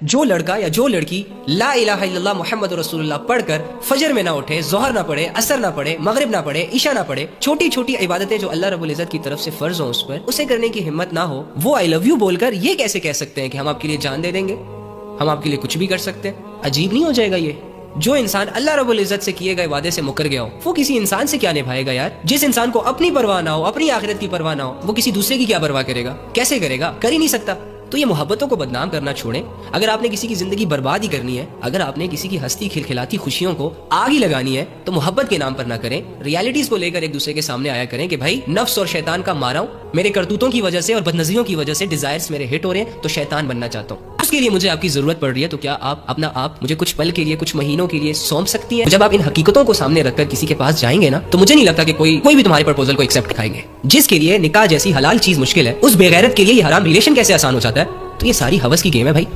जो लड़का या जो लड़की ला इलाहा इल्लल्लाह मुहम्मद रसूलुल्लाह पढ़कर फजर में ना उठे, जोहर ना पढ़े, असर ना पढ़े, मगरिब ना पढ़े, ईशा ना पढ़े, छोटी छोटी इबादतें जो अल्लाह रब्बुल इज्जत की तरफ से फर्ज हो उस पर, उसे करने की हिम्मत ना हो, वो आई लव यू बोलकर ये कैसे कह सकते हैं कि हम आपके लिए जान दे देंगे, हम आपके लिए कुछ भी कर सकते हैं? अजीब नहीं हो जाएगा ये? जो इंसान अल्लाह रब्बुल इज्जत से किए गए वादे से मुकर गया हो, वो किसी इंसान से क्या निभाएगा यार? जिस इंसान को अपनी परवाह ना हो, अपनी आखिरत की परवाह ना हो, वो किसी दूसरे की क्या परवाह करेगा? कैसे करेगा? कर ही नहीं सकता। तो ये मोहब्बतों को बदनाम करना छोड़ें। अगर आपने किसी की जिंदगी बर्बाद ही करनी है, अगर आपने किसी की हंसती खिलखिलाती खुशियों को आग ही लगानी है, तो मोहब्बत के नाम पर ना करें। रियलिटीज को लेकर एक दूसरे के सामने आया करें कि भाई नफ्स और शैतान का मारा हूं, मेरे करतूतों की वजह से और बदनजरियों की वजह से डिजायर्स मेरे हिट हो रहे हैं, तो शैतान बनना चाहता हूँ, उसके लिए मुझे आपकी जरूरत पड़ रही है। तो क्या आप अपना आप मुझे कुछ पल के लिए, कुछ महीनों के लिए सौंप सकती हैं? जब आप इन हकीकतों को सामने रखकर किसी के पास जाएंगे ना, तो मुझे नहीं लगता कि कोई भी तुम्हारे प्रपोजल को एक्सेप्ट खाएंगे। जिसके लिए निकाह जैसी हलाल चीज मुश्किल है, उस बेगैरत के लिए ये हराम रिलेशन कैसे आसान हो जाता है? तो ये सारी हवस की गेम है भाई।